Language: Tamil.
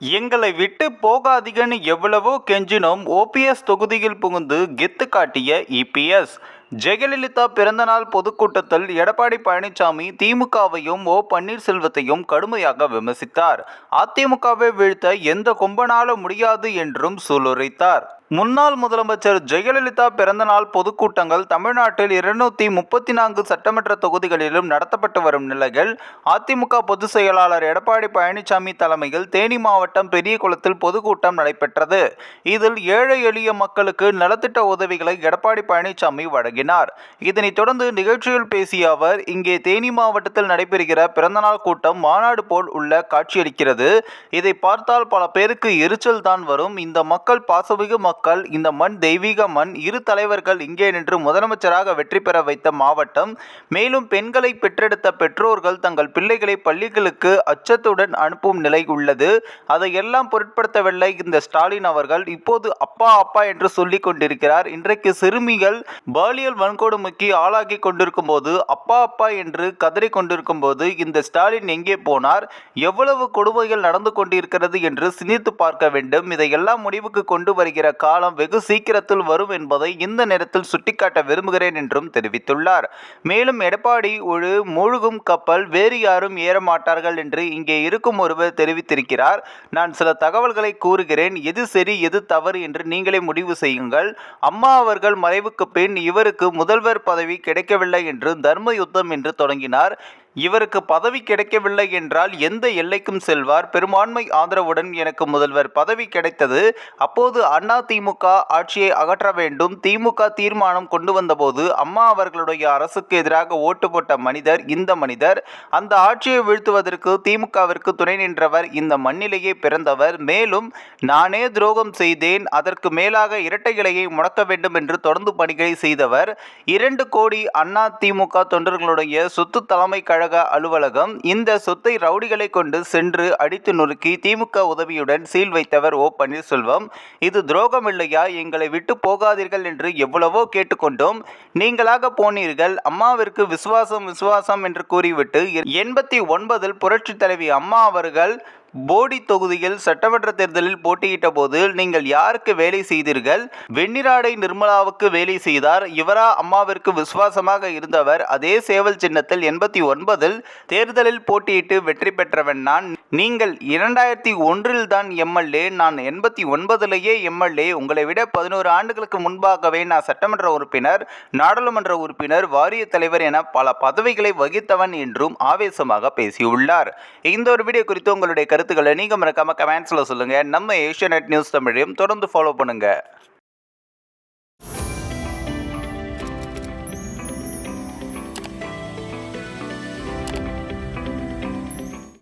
எங்களை விட்டு போகாதீங்கன்னு எவ்வளவோ கெஞ்சினோம். ஓபிஎஸ் தொகுதியில் புகுந்து கெத்து காட்டிய இபிஎஸ். ஜெயலலிதா பிறந்தநாள் பொதுக்கூட்டத்தில் எடப்பாடி பழனிசாமி திமுகவையும் பன்னீர்செல்வத்தையும் கடுமையாக விமர்சித்தார். அதிமுகவை வீழ்த்த எந்த கொம்பனாலும் முடியாது என்றும் சூளுரைத்தார். முன்னாள் முதலமைச்சர் ஜெயலலிதா பிறந்தநாள் பொதுக்கூட்டங்கள் தமிழ்நாட்டில் 234 சட்டமன்ற தொகுதிகளிலும் நடத்தப்பட்டு வரும் நிலையில் அதிமுக பொதுச் செயலாளர் எடப்பாடி பழனிசாமி தலைமையில் தேனி மாவட்டம் பெரியகுளத்தில் பொதுக்கூட்டம் நடைபெற்றது. இதில் ஏழை எளிய மக்களுக்கு நலத்திட்ட உதவிகளை எடப்பாடி பழனிசாமி வழங்கினார். இதனைத் தொடர்ந்து நிகழ்ச்சியில் பேசிய அவர், இங்கே தேனி மாவட்டத்தில் நடைபெறுகிற பிறந்தநாள் கூட்டம் மாநாடு போல் உள்ள காட்சியளிக்கிறது. இதை பார்த்தால் பல பேருக்கு எரிச்சல் தான் வரும். இந்த மக்கள் பாசமிகு மக்கள், இந்த மண் தெய்வீக மண். இரு தலைவர்கள் இங்கே நின்று முதலமைச்சராக வெற்றி பெற வைத்த மாவட்டம். மேலும் பெண்களை பெற்றெடுத்த பெற்றோர்கள் தங்கள் பிள்ளைகளை பள்ளிகளுக்கு அச்சத்துடன் அனுப்பும் நிலை உள்ளது. அதையெல்லாம் பொருட்படுத்தவில்லை இந்த ஸ்டாலின் அவர்கள். இப்போது அப்பா அப்பா என்று சொல்லிக் கொண்டிருக்கிறார். இன்றைக்கு சிறுமிகள் பாலியல் வன்கொடுமைக்கு ஆளாகி கொண்டிருக்கும் போது அப்பா அப்பா என்று கதறி கொண்டிருக்கும் போது இந்த ஸ்டாலின் எங்கே போனார்? எவ்வளவு கொடுமைகள் நடந்து கொண்டிருக்கிறது என்று சிந்தித்து பார்க்க வேண்டும். இதையெல்லாம் முடிவுக்கு கொண்டு வருகிற காலம் வெகு சீக்கிரத்தில் வரும் என்பதை இந்த நேரத்தில் சுட்டிக்காட்ட விரும்புகிறேன் என்றும் தெரிவித்துள்ளார். மேலும் எடப்பாடி ஒரு மூழ்கும் கப்பல், வேறு யாரும் ஏற மாட்டார்கள் என்று இங்கே இருக்கும் ஒருவர் தெரிவித்திருக்கிறார். நான் சில தகவல்களை கூறுகிறேன். எது சரி எது தவறு என்று நீங்களே முடிவு செய்யுங்கள். அம்மா அவர்கள் மறைவுக்கு பின் இவருக்கு முதல்வர் பதவி கிடைக்கவில்லை என்று தர்ம யுத்தம் என்று தொடங்கினார். இவருக்கு பதவி கிடைக்கவில்லை என்றால் எந்த எல்லைக்கும் செல்வார். பெரும்பான்மை ஆதரவுடன் எனக்கு முதல்வர் பதவி கிடைத்தது. அப்போது அதிமுக ஆட்சியை அகற்ற வேண்டும் திமுக தீர்மானம் கொண்டு வந்தபோது அம்மா அவர்களுடைய அரசுக்கு எதிராக ஓட்டு போட்ட மனிதர் இந்த மனிதர். அந்த ஆட்சியை வீழ்த்துவதற்கு திமுகவிற்கு துணை நின்றவர். இந்த மண்ணிலேயே பிறந்தவர். மேலும் நானே துரோகம் செய்தேன், அதற்கு மேலாக இரட்டை இலையை முடக்க வேண்டும் என்று தொடர்ந்து பணிகளை செய்தவர். 2 கோடி அதிமுக தொண்டர்களுடைய சொத்து தலைமை கழக அலுவலகம். இந்த சொத்தை ரவுடிகளை கொண்டு சென்று அடித்து நொறுக்கி திமுக உதவியுடன் சீல் வைத்தவர் பன்னீர்செல்வம். இது துரோகம் இல்லையா? எங்களை விட்டு போகாதீர்கள் என்று எவ்வளவோ கேட்டுக்கொண்டோம். நீங்களாக போனீர்கள். அம்மாவிற்கு விசுவாசம் என்று கூறிவிட்டு 89 புரட்சி தலைவி அம்மா அவர்கள் போடி தொகுதியில் சட்டமன்ற தேர்தலில் போட்டியிட்ட போது நீங்கள் யாருக்கு வேலை செய்தீர்கள்? வெண்ணிராடை நிர்மலாவுக்கு வேலை செய்தார். இவரா அம்மாவிற்கு விசுவாசமாக இருந்தவர்? அதே சேவல் சின்னத்தில் 89 தேர்தலில் போட்டியிட்டு வெற்றி பெற்றவன் நான். நீங்கள் 2001 தான் எம்எல்ஏ, நான் 89லேயே எம்எல்ஏ. உங்களை விட 11 ஆண்டுகளுக்கு முன்பாகவே நான் சட்டமன்ற உறுப்பினர், நாடாளுமன்ற உறுப்பினர், வாரிய தலைவர் என பல பதவிகளை வகித்தவன் என்றும் ஆவேசமாக பேசியுள்ளார். இந்த ஒரு வீடியோ குறித்து உங்களுடைய கருத்துக்களை நீங்க மறக்காம கமெண்ட்ஸ்ல சொல்லுங்க. நம்ம ஏஷியாநெட் நியூஸ் தமிழையும் தொடர்ந்து ஃபாலோ பண்ணுங்க.